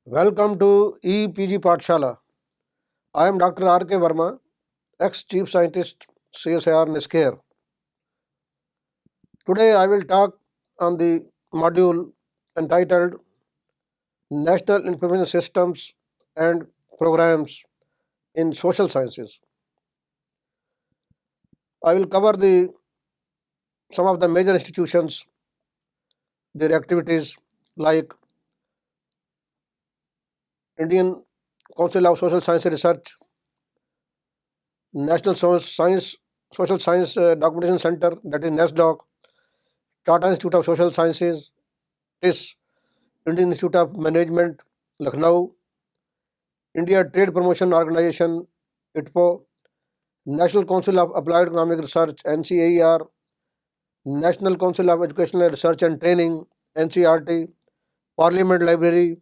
Welcome to EPG Pathshala. I am Dr. R.K. Verma, ex-Chief Scientist, CSIR NISCARE. Today I will talk on the module entitled National Information Systems and Programs in Social Sciences. I will cover some of the major institutions, their activities like Indian Council of Social Science Research, National Social Science Documentation Center, that is NASDOC, Tata Institute of Social Sciences, TIS, Indian Institute of Management, Lucknow, India Trade Promotion Organization, ITPO, National Council of Applied Economic Research, NCAER, National Council of Educational Research and Training, NCRT, Parliament Library,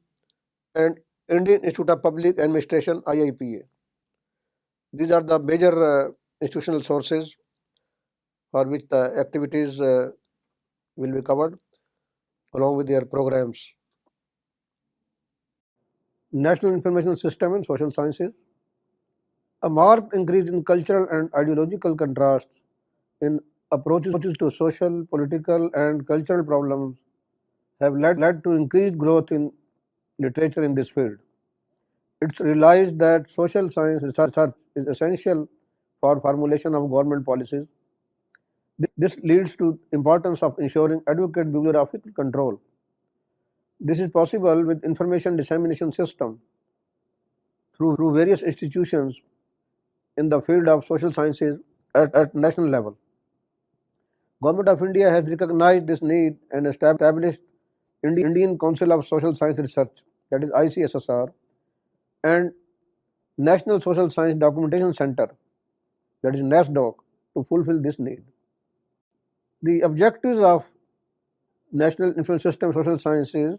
and Indian Institute of Public Administration, IIPA. These are the major institutional sources for which the activities will be covered along with their programs. National Information System in Social Sciences. A marked increase in cultural and ideological contrasts in approaches to social, political, and cultural problems have led to increased growth in literature in this field. It's realized that social science research is essential for formulation of government policies. This leads to importance of ensuring adequate bibliographical control. This is possible with information dissemination system through various institutions in the field of social sciences at national level. Government of India has recognized this need and established Indian Council of Social Science Research, that is ICSSR, and National Social Science Documentation Center, that is NASDOC, to fulfill this need. The objectives of National Information System Social Sciences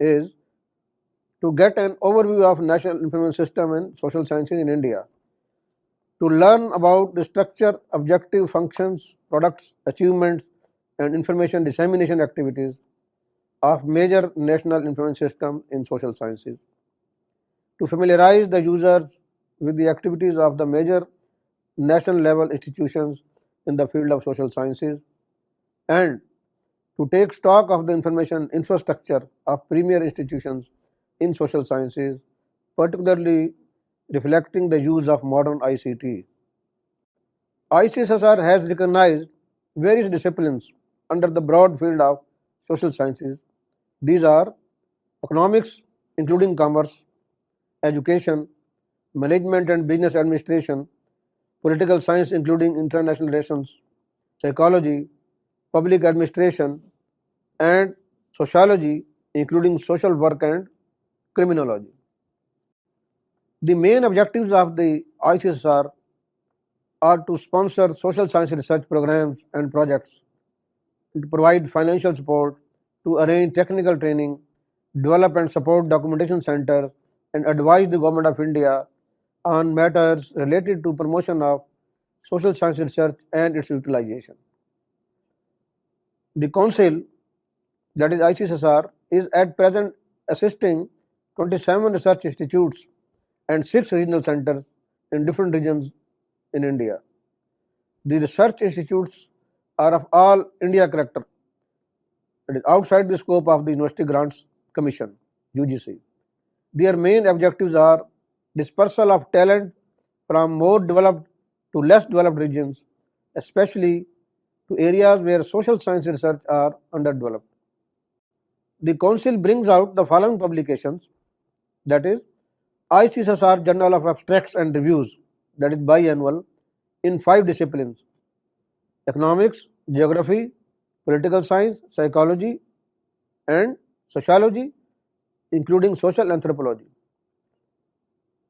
is to get an overview of National Information System and Social Sciences in India, to learn about the structure, objective, functions, products, achievements, and information dissemination activities of major national information system in social sciences, to familiarize the users with the activities of the major national level institutions in the field of social sciences, and to take stock of the information infrastructure of premier institutions in social sciences, particularly reflecting the use of modern ICT. ICSSR has recognized various disciplines under the broad field of social sciences. These are economics, including commerce, education, management and business administration, political science, including international relations, psychology, public administration, and sociology, including social work and criminology. The main objectives of the ICSR are to sponsor social science research programs and projects, to provide financial support, to arrange technical training, develop and support documentation centers, and advise the Government of India on matters related to promotion of social science research and its utilization. The Council, that is ICSSR, is at present assisting 27 research institutes and 6 regional centers in different regions in India. The research institutes are of all India character. It is outside the scope of the University Grants Commission, UGC. Their main objectives are dispersal of talent from more developed to less developed regions, especially to areas where social science research are underdeveloped. The Council brings out the following publications, that is ICSSR Journal of Abstracts and Reviews, that is biannual, in 5 disciplines: economics, geography, political science, psychology, and sociology, including social anthropology;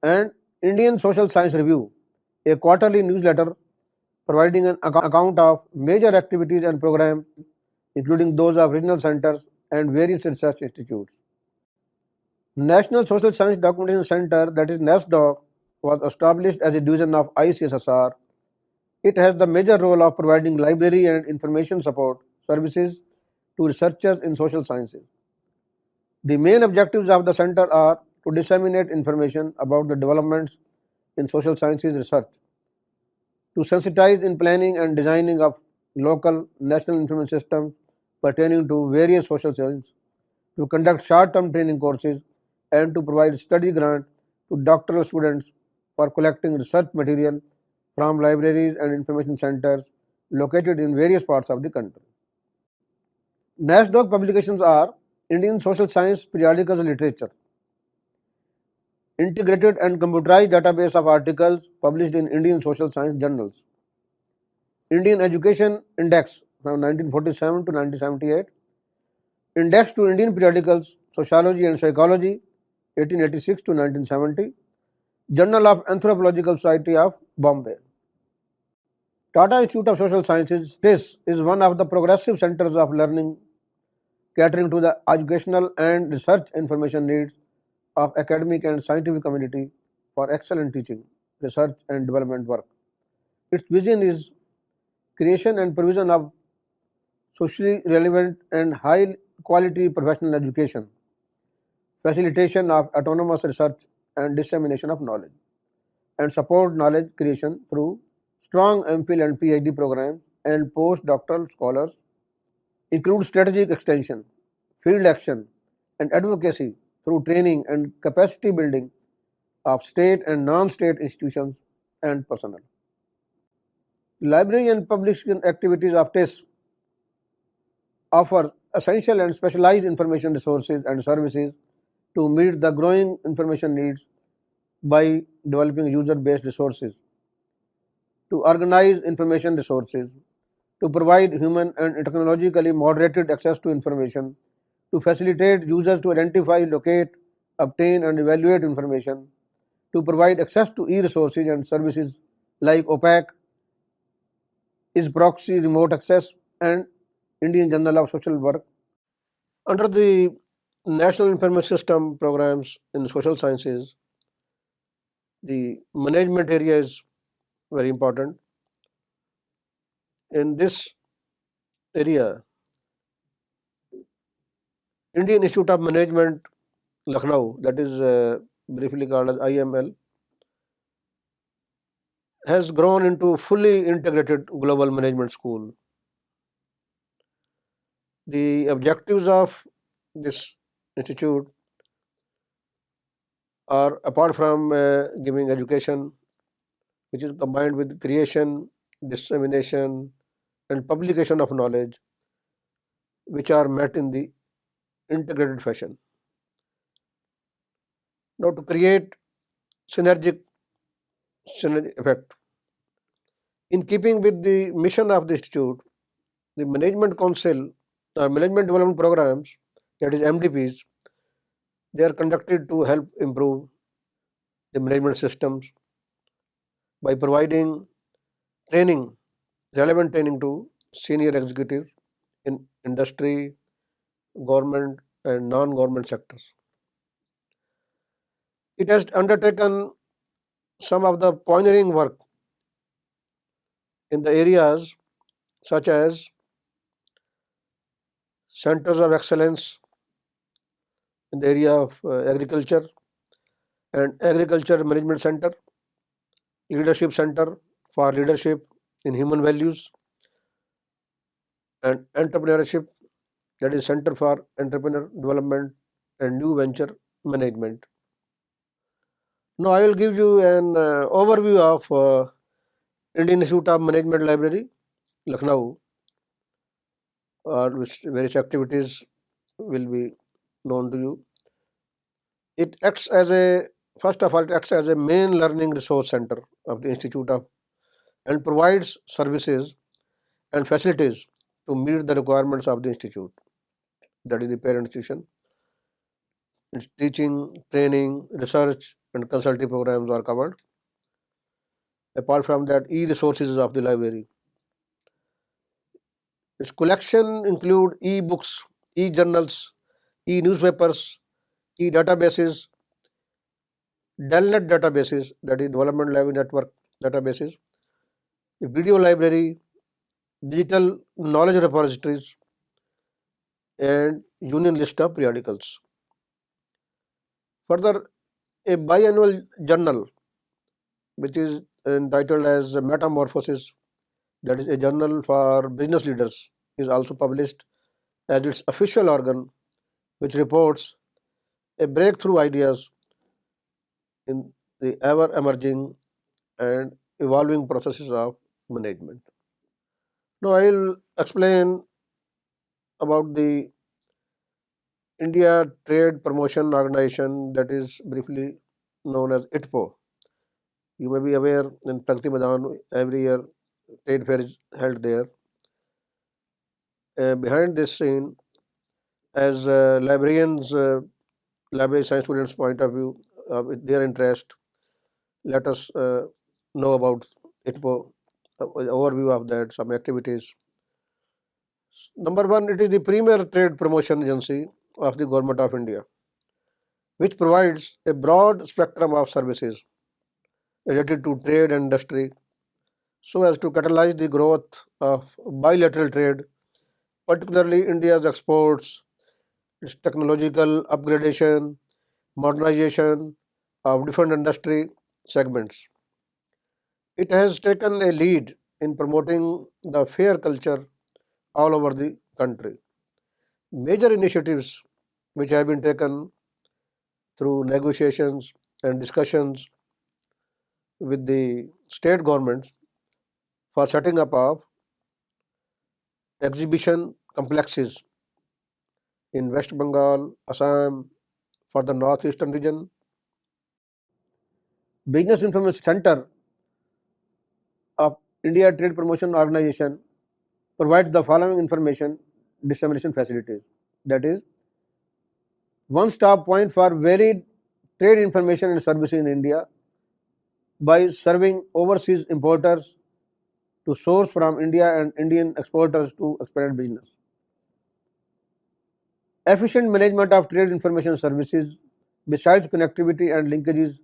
and Indian Social Science Review, a quarterly newsletter providing an account of major activities and programs, including those of regional centers and various research institutes. National Social Science Documentation Center, that is NASDOC, was established as a division of ICSSR. It has the major role of providing library and information support services to researchers in social sciences. The main objectives of the center are to disseminate information about the developments in social sciences research, to sensitize in planning and designing of local national information systems pertaining to various social sciences, to conduct short-term training courses, and to provide study grant to doctoral students for collecting research material from libraries and information centers located in various parts of the country. NASDOC publications are Indian Social Science Periodical Literature, integrated and computerized database of articles published in Indian social science journals. Indian Education Index from 1947 to 1978, Index to Indian Periodicals, Sociology and Psychology, 1886 to 1970, Journal of Anthropological Society of Bombay. Tata Institute of Social Sciences, TIS, is one of the progressive centers of learning catering to the educational and research information needs of academic and scientific community for excellent teaching, research and development work. Its vision is creation and provision of socially relevant and high quality professional education, facilitation of autonomous research and dissemination of knowledge, and support knowledge creation through strong MPhil and PhD programs and postdoctoral scholars, include strategic extension, field action, and advocacy through training and capacity building of state and non-state institutions and personnel. Library and publishing activities of TIS offer essential and specialized information resources and services to meet the growing information needs by developing user-based resources, to organize information resources, to provide human and technologically moderated access to information, to facilitate users to identify, locate, obtain and evaluate information, to provide access to e-resources and services like OPAC, is-proxy remote access, and Indian Journal of Social Work. Under the National Information System programs in social sciences, the management area is very important. In this area, Indian Institute of Management, Lucknow, that is briefly called as IML, has grown into fully integrated global management school. The objectives of this institute are, apart from giving education, which is combined with creation, dissemination, and publication of knowledge, which are met in the integrated fashion. Now, to create synergic effect, in keeping with the mission of the institute, the management council or management development programs, that is MDPs, they are conducted to help improve the management systems by providing training, relevant training to senior executives in industry, government, and non-government sectors. It has undertaken some of the pioneering work in the areas such as centers of excellence in the area of agriculture and agriculture management center, leadership center for leadership in human values, and entrepreneurship, that is center for entrepreneur development and new venture management. Now I will give you an overview of Indian Institute of Management Library, Lucknow, which various activities will be known to you. It acts as a First of all, it acts as a main learning resource center of the institute and provides services and facilities to meet the requirements of the institute. That is the parent institution. Its teaching, training, research, and consulting programs are covered. Apart from that, e-resources of the library. Its collection include e-books, e-journals, e-newspapers, e-databases, DELNet databases, that is Development Library Network databases, video library, digital knowledge repositories, and union list of periodicals. Further, A biannual journal, which is entitled as Metamorphosis, that is a journal for business leaders, is also published as its official organ, which reports a breakthrough ideas in the ever emerging and evolving processes of management. Now, I'll explain about the India Trade Promotion Organization, that is briefly known as ITPO. You may be aware in Pragati Madan every year trade fair is held there. Behind this scene, as librarians, library science students' point of view, with their interest, let us know about ITPO, overview of that, some activities. Number one, it is the premier trade promotion agency of the Government of India, which provides a broad spectrum of services related to trade and industry so as to catalyze the growth of bilateral trade, particularly India's exports, its technological upgradation, modernization of different industry segments. It has taken a lead in promoting the fair culture all over the country. Major initiatives which have been taken through negotiations and discussions with the state governments for setting up of exhibition complexes in West Bengal, Assam, for the northeastern region. Business Information Center of India Trade Promotion Organization provides the following information dissemination facilities. That is, one-stop point for varied trade information and services in India by serving overseas importers to source from India and Indian exporters to expand business. Efficient management of trade information services besides connectivity and linkages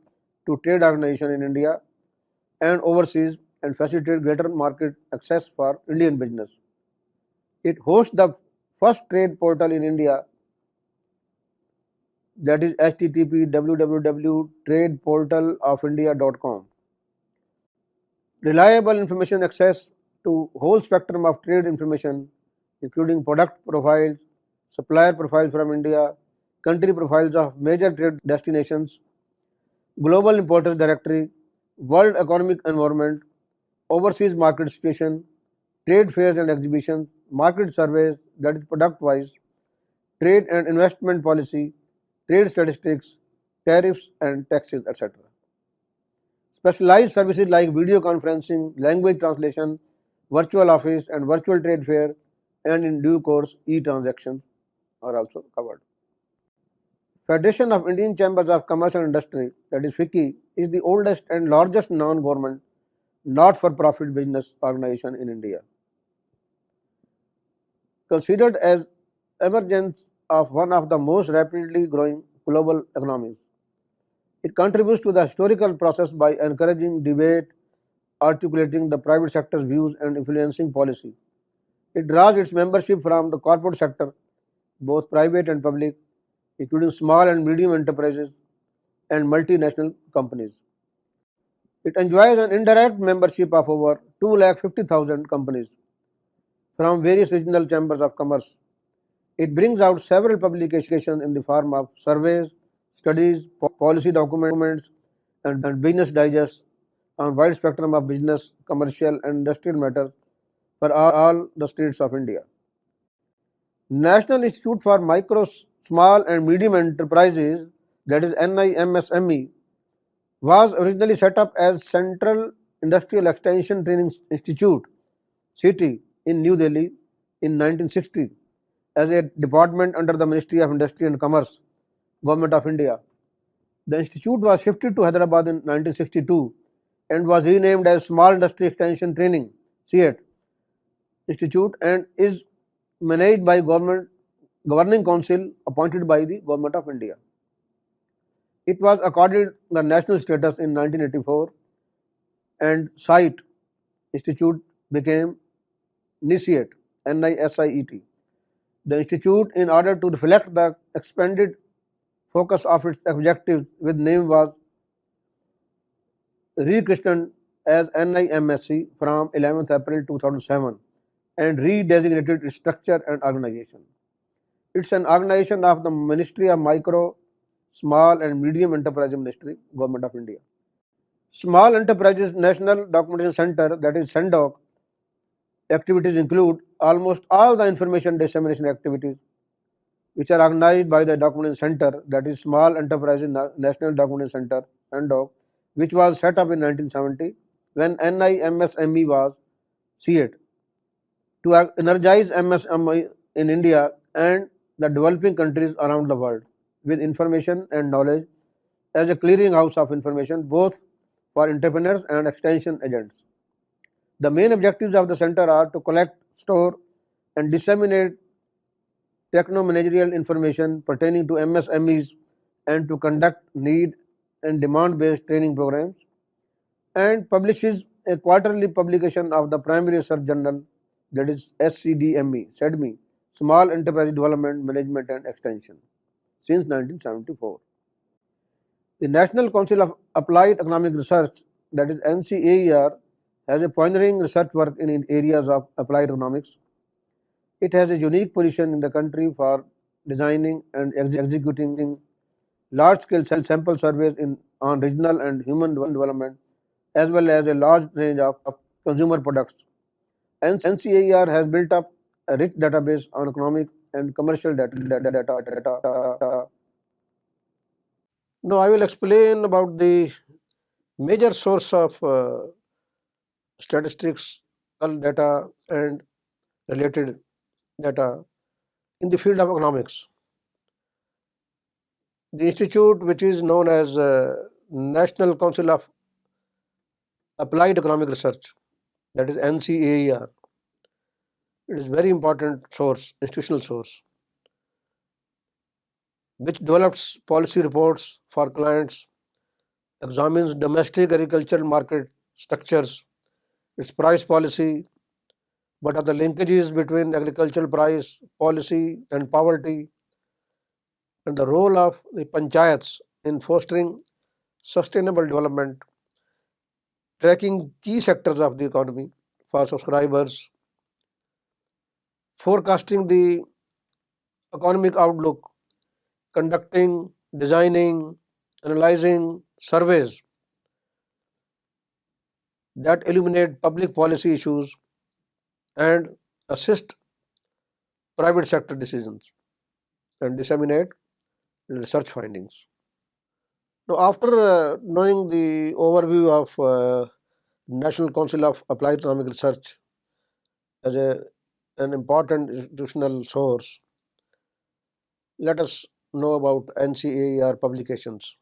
to trade organizations in India and overseas and facilitate greater market access for Indian business. It hosts the first trade portal in India, that is http www.tradeportalofindia.com. Reliable information access to whole spectrum of trade information including product profiles, supplier profiles from India, country profiles of major trade destinations, global importers directory, world economic environment, overseas market situation, trade fairs and exhibitions, market surveys, that is product wise, trade and investment policy, trade statistics, tariffs and taxes, etc. Specialized services like video conferencing, language translation, virtual office and virtual trade fair, and in due course e-transactions are also covered. Federation of Indian Chambers of Commerce and Industry, that is FICCI, is the oldest and largest non-government, not-for-profit business organization in India. Considered as emergence of one of the most rapidly growing global economies, it contributes to the historical process by encouraging debate, articulating the private sector's views and influencing policy. It draws its membership from the corporate sector, both private and public, including small and medium enterprises and multinational companies. It enjoys an indirect membership of over 250,000 companies from various regional chambers of commerce. It brings out several publications in the form of surveys, studies, policy documents, and business digests on wide spectrum of business, commercial, and industrial matters for all the states of India. National Institute for Micro, Small and Medium Enterprises, that is NIMSME, was originally set up as Central Industrial Extension Training Institute (CITI) in New Delhi in 1960 as a department under the Ministry of Industry and Commerce, Government of India. The institute was shifted to Hyderabad in 1962 and was renamed as Small Industry Extension Training (CIET) Institute and is managed by Governing Council appointed by the Government of India. It was accorded the national status in 1984 and SITE Institute became NISIET, NISIET. The institute, in order to reflect the expanded focus of its objectives with name was rechristened as NIMSC from 11th April 2007 and redesignated its structure and organization. It's an organization of the Ministry of Micro, Small and Medium Enterprise Ministry, Government of India. Small Enterprises National Documentation Center, that is SENDOC, activities include almost all the information dissemination activities which are organized by the Documentation Center, that is Small Enterprises National Documentation Center, SENDOC, which was set up in 1970 when NIMSME was created to energize MSME in India and the developing countries around the world with information and knowledge as a clearinghouse of information both for entrepreneurs and extension agents. The main objectives of the center are to collect, store, and disseminate techno-managerial information pertaining to MSMEs and to conduct need and demand-based training programs, and publishes a quarterly publication of the primary research journal, that is SEDME, Small Enterprise Development, Management and Extension, since 1974. The National Council of Applied Economic Research, that is NCAER, has a pioneering research work in areas of applied economics. It has a unique position in the country for designing and executing large-scale sample surveys on regional and human development, as well as a large range of consumer products. NCAER has built up a rich database on economic and commercial data. Now I will explain about the major source of statistics, data and related data in the field of economics. The institute, which is known as National Council of Applied Economic Research, that is NCAER, it is very important source, institutional source, which develops policy reports for clients, examines domestic agricultural market structures, its price policy, what are the linkages between agricultural price policy and poverty, and the role of the panchayats in fostering sustainable development, tracking key sectors of the economy for subscribers, forecasting the economic outlook, conducting, designing, analyzing surveys that illuminate public policy issues and assist private sector decisions and disseminate research findings. Now, after knowing the overview of National Council of Applied Economic Research as an important institutional source, let us know about NCAER publications,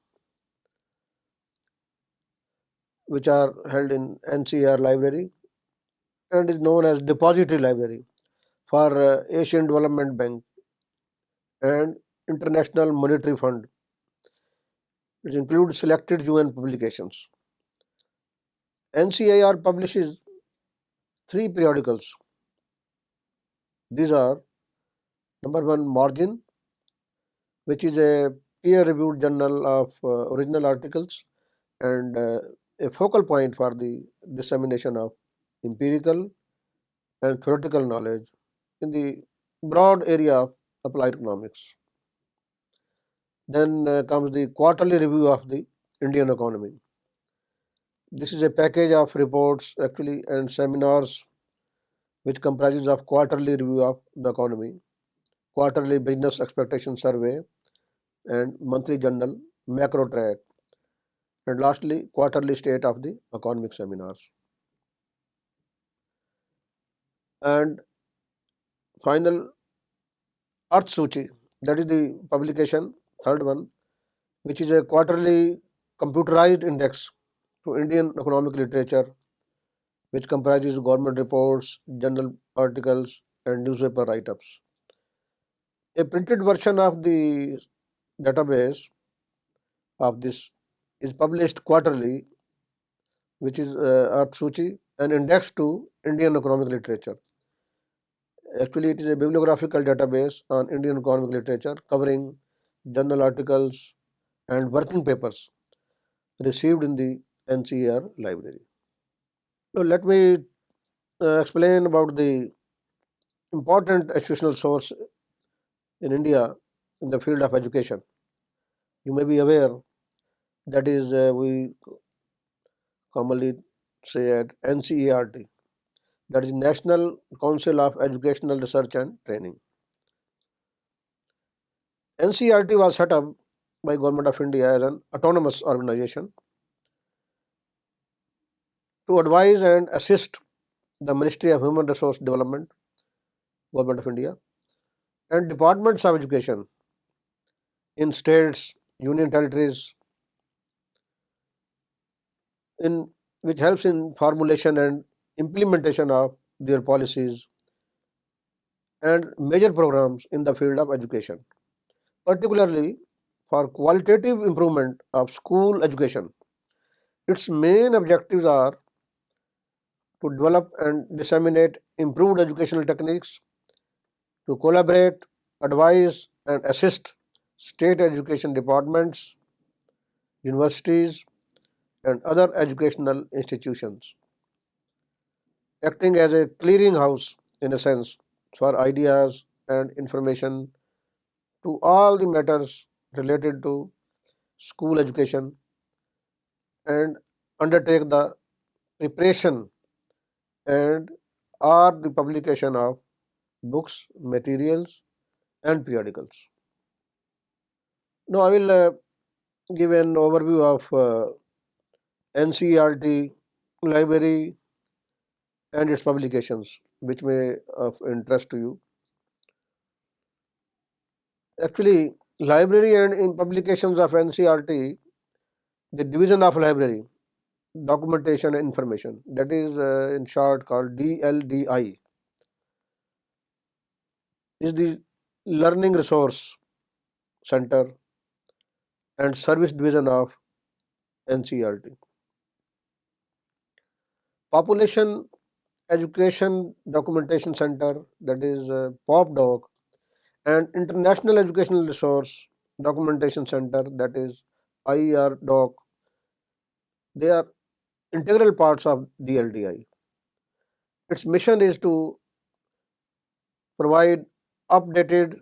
which are held in NCAER library and is known as Depository Library for Asian Development Bank and International Monetary Fund, which includes selected UN publications. NCAER publishes 3 periodicals. These are number 1, Margin, which is a peer-reviewed journal of original articles and a focal point for the dissemination of empirical and theoretical knowledge in the broad area of applied economics. Then comes the quarterly review of the Indian economy. This is a package of reports actually and seminars which comprises of quarterly review of the economy, quarterly business expectation survey, and monthly journal macro track, and lastly quarterly state of the economic seminars. And final Earth Suchi, that is the publication, third one, which is a quarterly computerized index to Indian economic literature, which comprises government reports, journal articles, and newspaper write-ups. A printed version of the database of this is published quarterly, which is Earth Suchi, an index to Indian economic literature. Actually, it is a bibliographical database on Indian economic literature covering journal articles, and working papers received in the NCER library. Now, let me explain about the important educational source in India in the field of education. You may be aware that is we commonly say at NCERT, that is National Council of Educational Research and Training. NCERT was set up by Government of India as an autonomous organization to advise and assist the Ministry of Human Resource Development, Government of India, and departments of education in states, union territories, in which helps in formulation and implementation of their policies and major programs in the field of education, particularly for qualitative improvement of school education. Its main objectives are to develop and disseminate improved educational techniques, to collaborate, advise, and assist state education departments, universities, and other educational institutions, acting as a clearinghouse in a sense for ideas and information to all the matters related to school education and undertake the preparation and or the publication of books, materials, and periodicals. Now, I will give an overview of NCERT library and its publications, which may of interest to you. Actually, library and in publications of NCERT, the division of library, documentation and information, that is in short called DLDI, is the Learning Resource Center and Service Division of NCERT. Population Education Documentation Center, that is POPDoc, and International Educational Resource Documentation Center, that is IERDoc, they are integral parts of DLDI. Its mission is to provide updated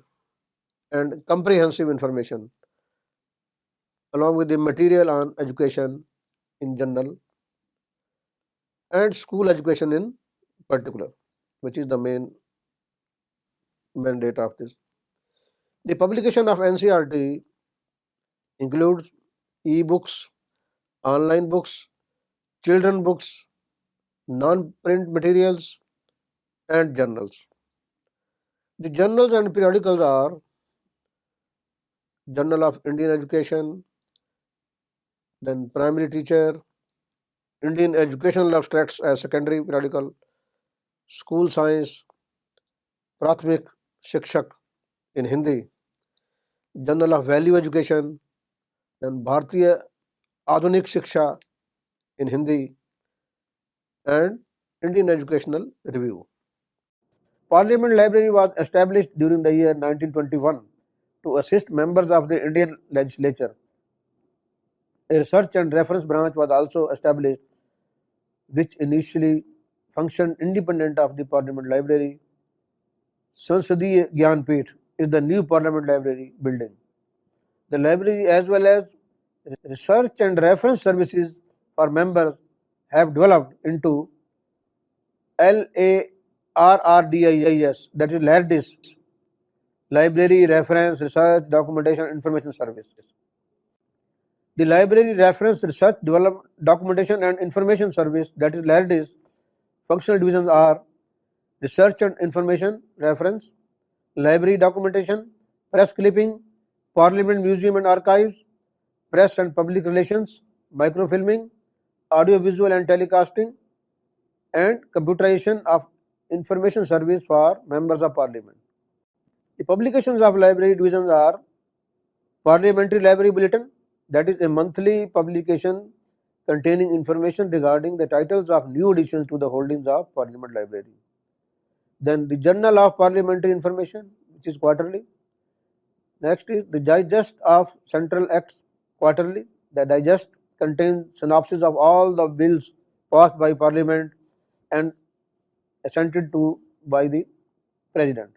and comprehensive information along with the material on education in general and school education in particular, which is the main mandate of this. The publication of NCERT includes e-books, online books, children books, non-print materials, and journals. The journals and periodicals are Journal of Indian Education, then Primary Teacher, Indian Educational Abstracts as secondary periodical, School Science, Prathmik Shikshak in Hindi, Journal of Value Education, then Bharatiya Adhunik Shiksha in Hindi, and Indian Educational Review. Parliament Library was established during the year 1921 to assist members of the Indian legislature. A research and reference branch was also established, which initially functioned independent of the Parliament Library. Sansadiya Gyanpith is the new Parliament Library building. The library as well as research and reference services for members have developed into LARRDIS, that is LARDIS, Library Reference Research Documentation Information Service. The Library Reference Research Documentation and Information Service, that is LARDIS, functional divisions are Research and Information Reference, Library Documentation, Press Clipping, Parliament Museum and Archives, Press and Public Relations, Microfilming, Audiovisual and Telecasting, and Computerization of Information Service for Members of Parliament. The publications of library divisions are Parliamentary Library Bulletin, that is a monthly publication containing information regarding the titles of new additions to the holdings of Parliament Library. Then the Journal of Parliamentary Information, which is quarterly. Next is the Digest of Central Acts quarterly. The Digest contains synopsis of all the bills passed by Parliament and assented to by the President.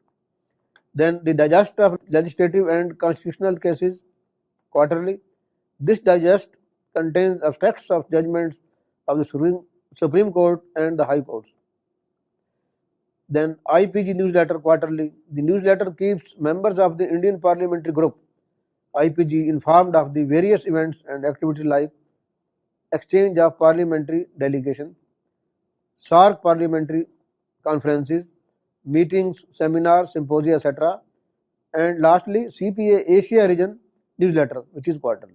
Then the Digest of Legislative and Constitutional Cases quarterly. This digest contains abstracts of judgments of the Supreme Court and the High Courts. Then IPG newsletter quarterly. The newsletter keeps members of the Indian Parliamentary Group IPG informed of the various events and activities like exchange of parliamentary delegation, SARC parliamentary conferences, meetings, seminars, symposia, etc. And lastly, CPA Asia Region newsletter, which is quarterly.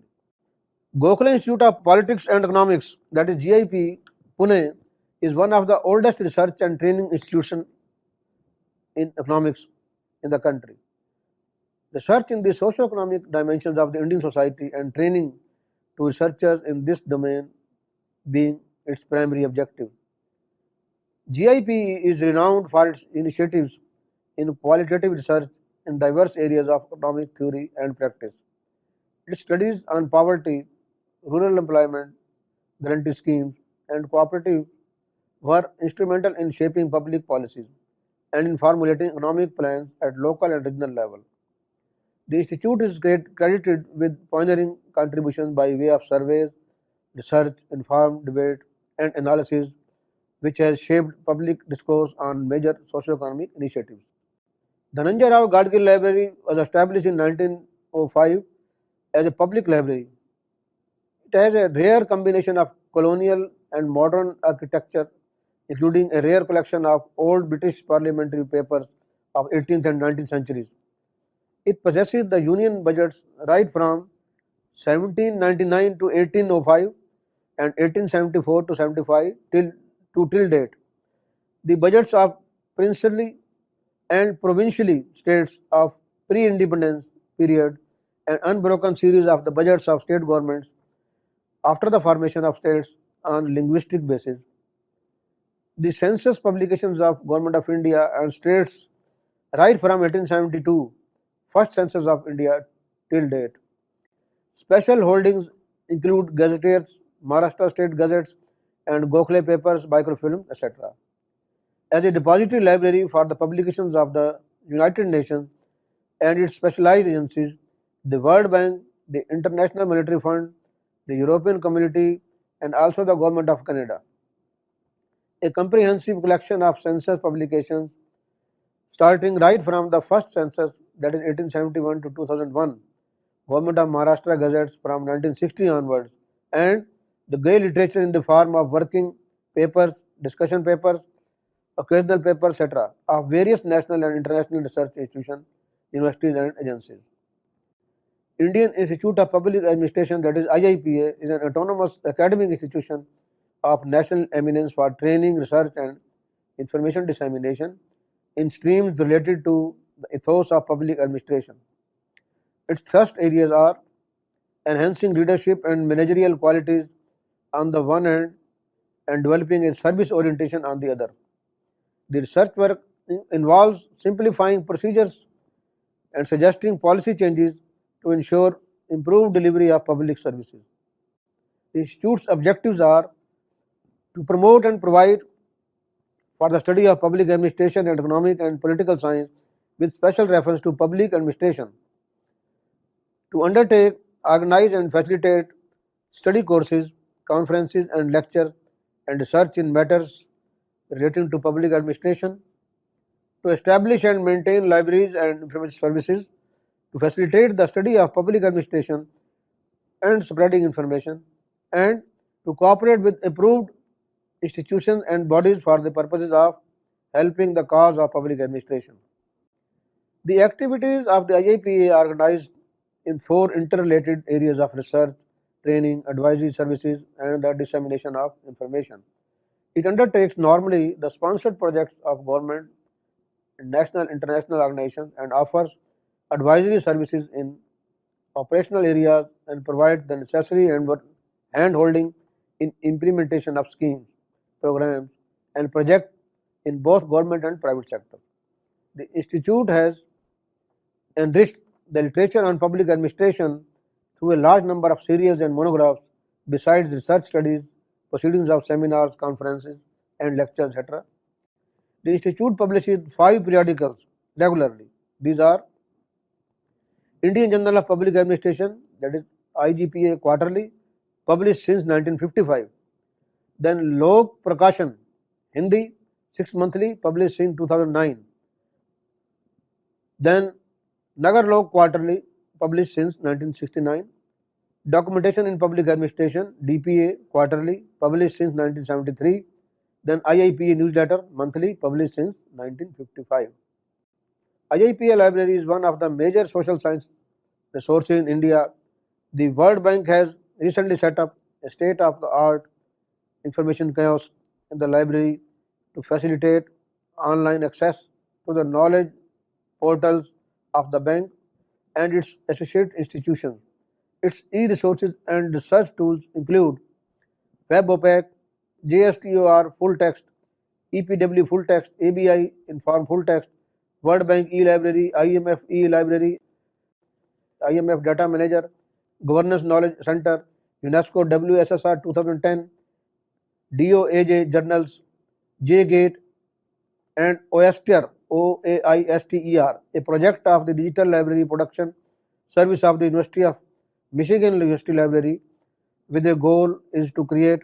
Gokhale Institute of Politics and Economics, that is GIP, Pune, is one of the oldest research and training institutions in economics in the country. Research in the socio-economic dimensions of the Indian society and training to researchers in this domain being its primary objective. GIP is renowned for its initiatives in qualitative research in diverse areas of economic theory and practice. Its studies on poverty, rural employment, guarantee schemes, and cooperative were instrumental in shaping public policies and in formulating economic plans at local and regional level. The institute is credited with pioneering contributions by way of surveys, research, informed debate, and analysis, which has shaped public discourse on major socio-economic initiatives. Dhananjay Rao Gadgil Library was established in 1905 as a public library. It has a rare combination of colonial and modern architecture, including a rare collection of old British parliamentary papers of 18th and 19th centuries. It possesses the Union budgets right from 1799 to 1805 and 1874 to 75 till date. The budgets of princely and provincially states of pre-independence period, an unbroken series of the budgets of state governments after the formation of states on linguistic basis. The census publications of Government of India and states right from 1872, first census of India till date. Special holdings include gazetteers, Maharashtra State Gazettes, and Gokhale papers, microfilm, etc. As a depository library for the publications of the United Nations and its specialized agencies, the World Bank, the International Monetary Fund, the European Community, and also the Government of Canada. A comprehensive collection of census publications starting right from the first census, that is 1871 to 2001, Government of Maharashtra Gazettes from 1960 onwards, and the grey literature in the form of working papers, discussion papers, occasional papers, etc., of various national and international research institutions, universities, and agencies. Indian Institute of Public Administration, that is IIPA, is an autonomous academic institution of national eminence for training, research, and information dissemination in streams related to the ethos of public administration. Its thrust areas are enhancing leadership and managerial qualities on the one hand and developing a service orientation on the other. The research work involves simplifying procedures and suggesting policy changes to ensure improved delivery of public services. The Institute's objectives are to promote and provide for the study of public administration and economic and political science with special reference to public administration, to undertake, organize and facilitate study courses, conferences and lectures and research in matters relating to public administration, to establish and maintain libraries and information services, to facilitate the study of public administration and spreading information, and to cooperate with approved institutions and bodies for the purposes of helping the cause of public administration. The activities of the IIPA are organized in four interrelated areas of research, training, advisory services, and the dissemination of information. It undertakes normally the sponsored projects of government, national, international organizations, and offers advisory services in operational areas and provides the necessary hand holding in implementation of schemes, programs, and projects in both government and private sector. The institute has enriched the literature on public administration through a large number of series and monographs, besides research studies, proceedings of seminars, conferences, and lectures, etc. The institute publishes 5 periodicals regularly. These are Indian Journal of Public Administration, that is IGPA quarterly, published since 1955. Then Lok Prakashan, Hindi, 6 monthly, published since 2009. Then Nagar Lok quarterly, published since 1969. Documentation in Public Administration, DPA quarterly, published since 1973. Then IIPA newsletter monthly, published since 1955. IIPA library is one of the major social science resources in India. The World Bank has recently set up a state-of-the-art information kiosk in the library to facilitate online access to the knowledge portals of the bank and its associate institutions. Its e-resources and research tools include WebOPAC, JSTOR full text, EPW full text, ABI Inform full text, World Bank e-library, IMF e-library, IMF Data Manager, Governance Knowledge Center, UNESCO WSSR 2010, DOAJ journals, JGate, and OASTER, OAISTER, a project of the Digital Library Production Service of the University of Michigan University Library, with a goal is to create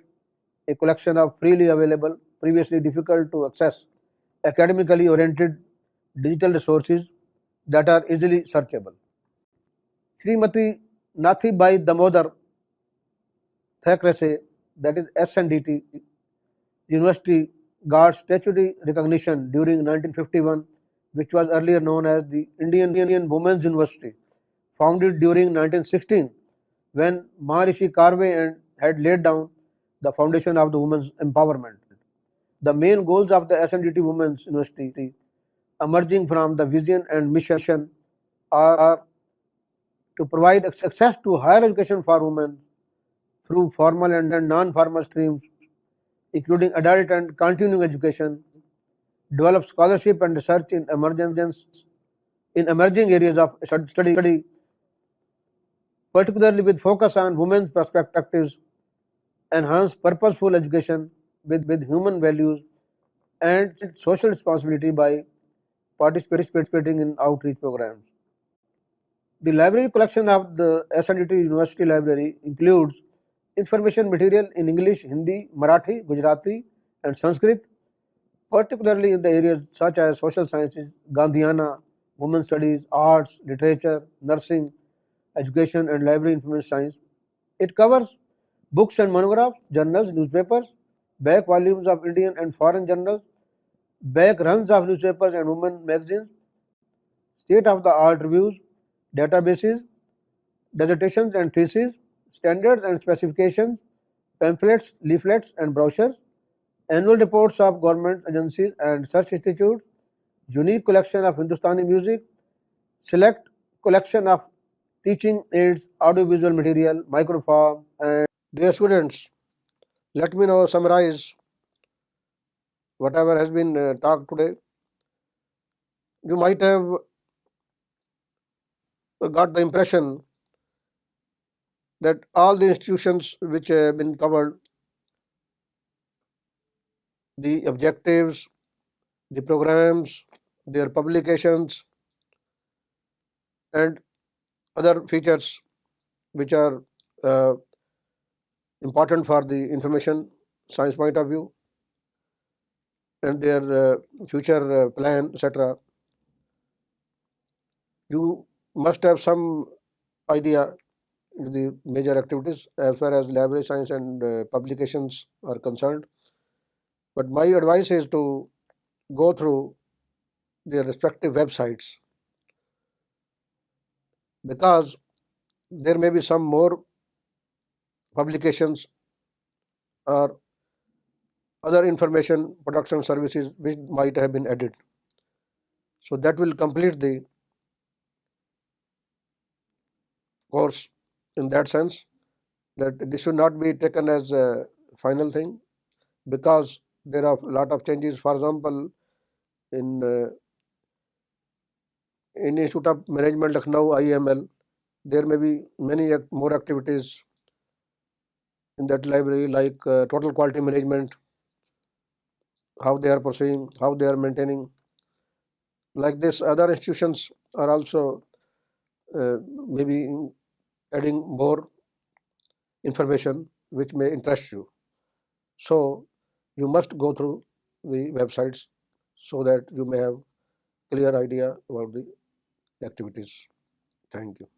a collection of freely available, previously difficult to access, academically oriented digital resources that are easily searchable. Srimati Nathi Bai Damodar Thackeray, that is SNDT, University got statutory recognition during 1951, which was earlier known as the Indian Women's University, founded during 1916 when Maharishi Karve had laid down the foundation of the women's empowerment. The main goals of the SNDT Women's University, emerging from the vision and mission, are to provide access to higher education for women through formal and non-formal streams, including adult and continuing education, develop scholarship and research in emerging areas of study, particularly with focus on women's perspectives, enhance purposeful education with human values and social responsibility by participating in outreach programs. The library collection of the SNDT University Library includes information material in English, Hindi, Marathi, Gujarati, and Sanskrit, particularly in the areas such as social sciences, Gandhiana, women's studies, arts, literature, nursing, education, and library information science. It covers books and monographs, journals, newspapers, back volumes of Indian and foreign journals, back runs of newspapers and women magazines, state-of-the-art reviews, databases, dissertations and theses, standards and specifications, pamphlets, leaflets and brochures, annual reports of government agencies and research institutes, unique collection of Hindustani music, select collection of teaching aids, audiovisual material, microform, and dear students, let me now summarize whatever has been talked today. You might have got the impression that all the institutions which have been covered, the objectives, the programs, their publications, and other features which are uh, important for the information science point of view, and their future plan, etc. You must have some idea the major activities as far as library science and publications are concerned. But my advice is to go through their respective websites, because there may be some more publications or other information production services which might have been added. So that will complete the course in that sense, that this should not be taken as a final thing, because there are a lot of changes. For example, in in Institute of Management Lucknow IML, there may be many more activities in that library, like total quality management, how they are pursuing, how they are maintaining. Like this, other institutions are also maybe adding more information which may interest you. So you must go through the websites so that you may have clear idea about the activities. Thank you.